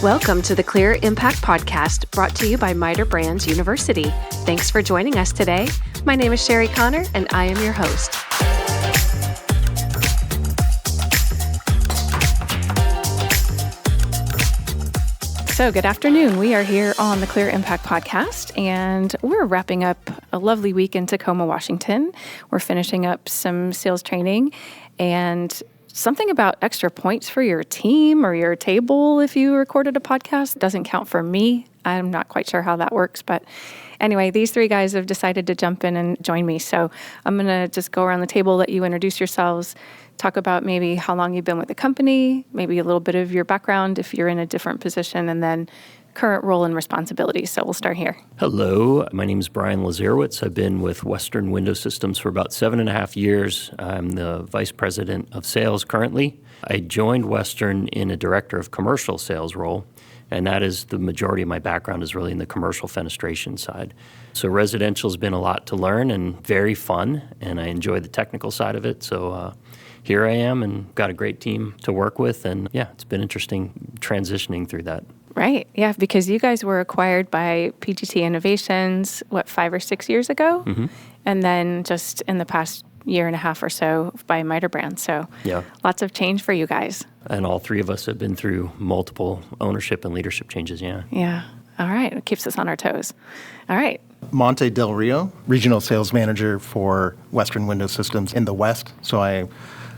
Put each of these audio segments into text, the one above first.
Welcome to the Clear Impact Podcast, brought to you by MITER Brands University. Thanks for joining us today. My name is Sherry Connor, and I am your host. So good afternoon. We are here on the Clear Impact Podcast, and we're wrapping up a lovely week in Tacoma, Washington. We're finishing up some sales training and something about extra points for your team or your table if you recorded a podcast doesn't count for me. I'm not quite sure how that works, but anyway, these three guys have decided to jump in and join me. So I'm going to just go around the table, let you introduce yourselves, talk about maybe how long you've been with the company, maybe a little bit of your background if you're in a different position, and then current role and responsibilities. So we'll start here. Hello, my name is Brian Leizerowicz. I've been with Western Window Systems for about 7.5 years. I'm the Vice President of Sales currently. I joined Western in a Director of Commercial Sales role, and that is the majority of my background is really in the commercial fenestration side. So residential has been a lot to learn and very fun, and I enjoy the technical side of it. So here I am and got a great team to work with, and yeah, it's been interesting transitioning through that. Right. Yeah, because you guys were acquired by PGT Innovations, 5 or 6 years ago? Mm-hmm. And then just in the past year and a half or so by MITER Brands. So yeah, lots of change for you guys. And all three of us have been through multiple ownership and leadership changes, yeah. Yeah. All right. It keeps us on our toes. All right. Monte Del Rio, Regional Sales Manager for Western Window Systems in the West. So I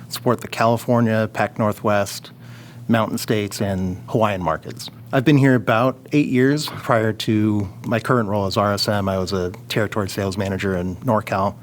support the California, Pac Northwest, Mountain States, and Hawaiian markets. I've been here about 8 years. Prior to my current role as RSM, I was a territory sales manager in NorCal.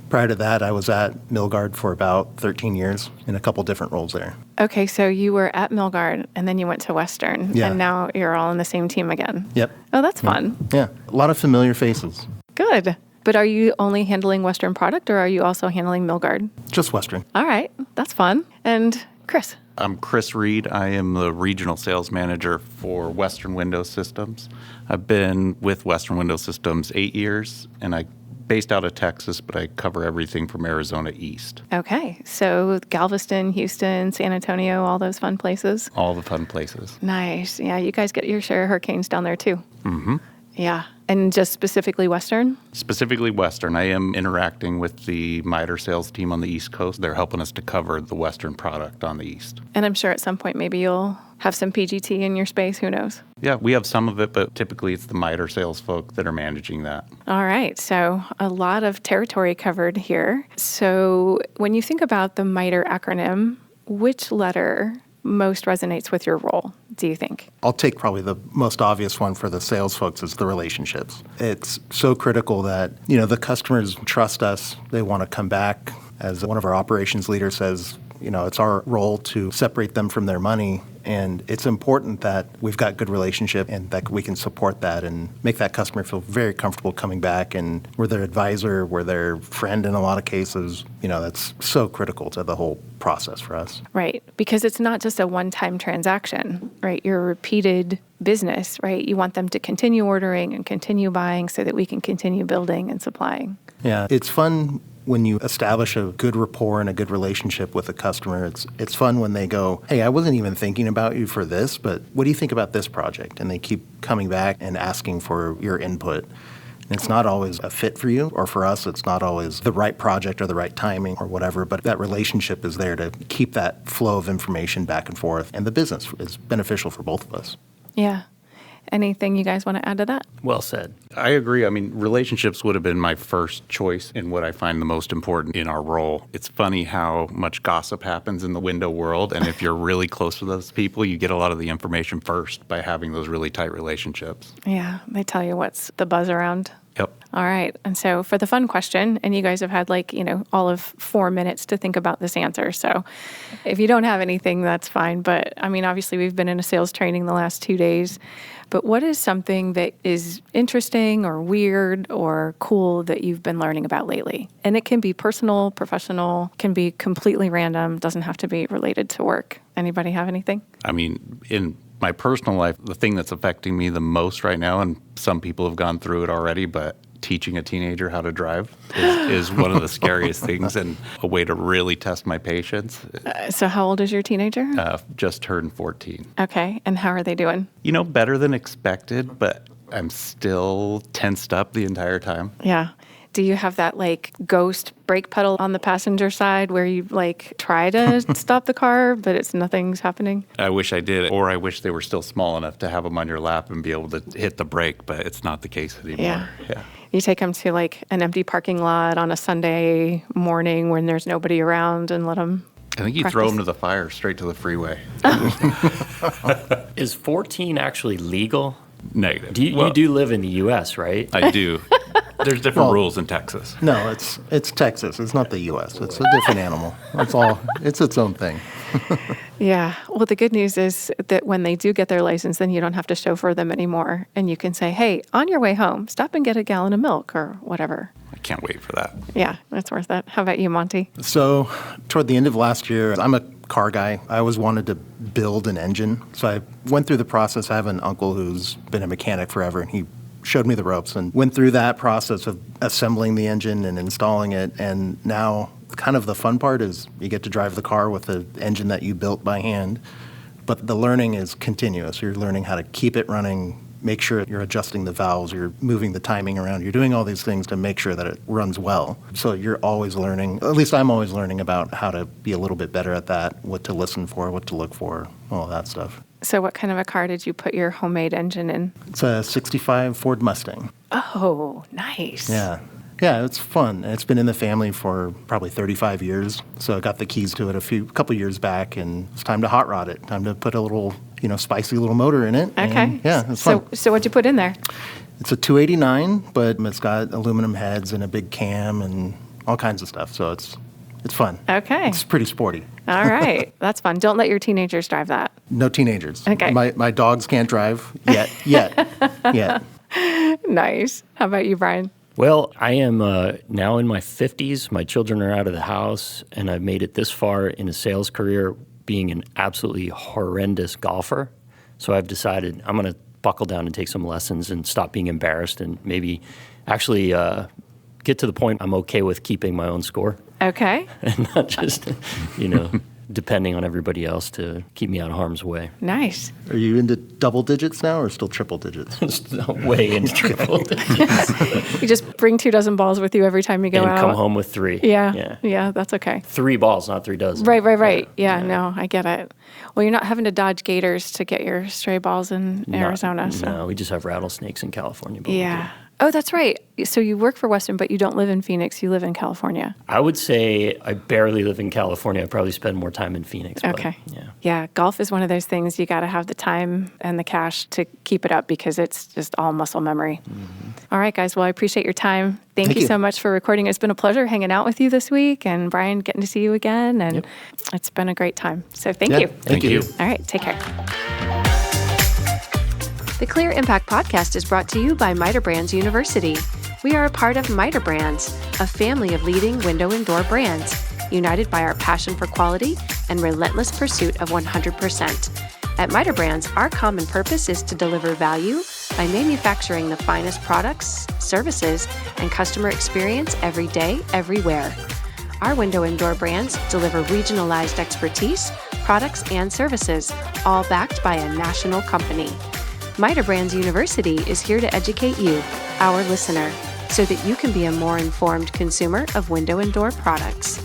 Prior to that, I was at Milgard for about 13 years in a couple different roles there. Okay, so you were at Milgard, and then you went to Western, and now you're all on the same team again. Yep. Oh, that's fun. Yeah, a lot of familiar faces. Good. But are you only handling Western product, or are you also handling Milgard? Just Western. All right, that's fun. And Chris? I'm Chris Reid. I am the Regional Sales Manager for Western Window Systems. I've been with Western Window Systems 8 years, and I'm based out of Texas, but I cover everything from Arizona east. Okay, so Galveston, Houston, San Antonio, all those fun places? All the fun places. Nice. Yeah, you guys get your share of hurricanes down there too. Mm-hmm. Yeah. And just specifically Western? Specifically Western. I am interacting with the MITER sales team on the East Coast. They're helping us to cover the Western product on the East. And I'm sure at some point maybe you'll have some PGT in your space. Who knows? Yeah, we have some of it, but typically it's the MITER sales folk that are managing that. All right. So a lot of territory covered here. So when you think about the MITER acronym, which letter most resonates with your role, do you think? I'll take probably the most obvious one for the sales folks is the relationships. It's so critical that, the customers trust us. They want to come back. As one of our operations leaders says, it's our role to separate them from their money. And it's important that we've got good relationship and that we can support that and make that customer feel very comfortable coming back. And we're their advisor, we're their friend in a lot of cases. That's so critical to the whole process for us. Right. Because it's not just a one-time transaction, right? You're a repeated business, right? You want them to continue ordering and continue buying so that we can continue building and supplying. Yeah. It's fun when you establish a good rapport and a good relationship with a customer. It's fun when they go, hey, I wasn't even thinking about you for this, but what do you think about this project? And they keep coming back and asking for your input. And it's not always a fit for you, or for us, it's not always the right project or the right timing or whatever, but that relationship is there to keep that flow of information back and forth. And the business is beneficial for both of us. Yeah. Anything you guys want to add to that? Well said. I agree. I mean, relationships would have been my first choice in what I find the most important in our role. It's funny how much gossip happens in the window world, and if you're really close to those people, you get a lot of the information first by having those really tight relationships. Yeah, they tell you what's the buzz around. Yep. All right. And so for the fun question, and you guys have had all of 4 minutes to think about this answer. So if you don't have anything, that's fine. But obviously we've been in a sales training the last 2 days. But what is something that is interesting or weird or cool that you've been learning about lately? And it can be personal, professional, can be completely random, doesn't have to be related to work. Anybody have anything? In my personal life, the thing that's affecting me the most right now, and some people have gone through it already, but teaching a teenager how to drive is one of the scariest things, and a way to really test my patience. So how old is your teenager? Just turned 14. Okay. And how are they doing? Better than expected, but I'm still tensed up the entire time. Yeah. Do you have that like ghost brake pedal on the passenger side where you like try to stop the car, but nothing's happening? I wish I did, or I wish they were still small enough to have them on your lap and be able to hit the brake, but it's not the case anymore. Yeah. You take them to like an empty parking lot on a Sunday morning when there's nobody around and let them I think you practice. throw them to the fire, straight to the freeway. Is 14 actually legal? Negative. You do live in the U.S., right? I do. There's different rules in Texas. No, it's Texas. It's not the U.S. It's a different animal. It's its own thing. Yeah. Well, the good news is that when they do get their license, then you don't have to chauffeur them anymore. And you can say, hey, on your way home, stop and get a gallon of milk or whatever. I can't wait for that. Yeah, that's worth it. How about you, Monte? So toward the end of last year, I'm a car guy. I always wanted to build an engine. So I went through the process. I have an uncle who's been a mechanic forever, and he showed me the ropes and went through that process of assembling the engine and installing it. And now kind of the fun part is you get to drive the car with the engine that you built by hand. But the learning is continuous. You're learning how to keep it running, make sure you're adjusting the valves, you're moving the timing around, you're doing all these things to make sure that it runs well. So you're always learning, at least I'm always learning about how to be a little bit better at that, what to listen for, what to look for, all that stuff. So what kind of a car did you put your homemade engine in? It's a 65 Ford Mustang. Oh, nice. Yeah. Yeah, it's fun. It's been in the family for probably 35 years. So I got the keys to it a couple years back, and it's time to hot rod it. Time to put a little, spicy little motor in it. Okay. And yeah, it's fun. So what'd you put in there? It's a 289, but it's got aluminum heads and a big cam and all kinds of stuff. So it's fun. Okay. It's pretty sporty. All right. That's fun. Don't let your teenagers drive that. No teenagers. Okay. My dogs can't drive yet. Nice. How about you, Brian? Well, I am now in my 50s. My children are out of the house, and I've made it this far in a sales career being an absolutely horrendous golfer. So I've decided I'm going to buckle down and take some lessons and stop being embarrassed and maybe actually get to the point I'm okay with keeping my own score. Okay. And not just, depending on everybody else to keep me out of harm's way. Nice. Are you into double digits now or still triple digits? Way into triple digits. You just bring 24 balls with you every time you go And out. come home with 3. Yeah, that's okay. 3 balls, not 3 dozen. Right. Yeah, no, I get it. Well, you're not having to dodge gators to get your stray balls in Arizona. So. No, we just have rattlesnakes in California. But Yeah. Oh, that's right. So you work for Western, but you don't live in Phoenix. You live in California. I would say I barely live in California. I probably spend more time in Phoenix. Okay. But, Yeah, golf is one of those things you got to have the time and the cash to keep it up because it's just all muscle memory. Mm-hmm. All right, guys. Well, I appreciate your time. Thank you so much for recording. It's been a pleasure hanging out with you this week, and Brian, getting to see you again. And It's been a great time. So thank you. Thank you. All right. Take care. The Clear Impact Podcast is brought to you by MITER Brands University. We are a part of MITER Brands, a family of leading window and door brands, united by our passion for quality and relentless pursuit of 100%. At MITER Brands, our common purpose is to deliver value by manufacturing the finest products, services, and customer experience every day, everywhere. Our window and door brands deliver regionalized expertise, products, and services, all backed by a national company. MITER Brands University is here to educate you, our listener, so that you can be a more informed consumer of window and door products.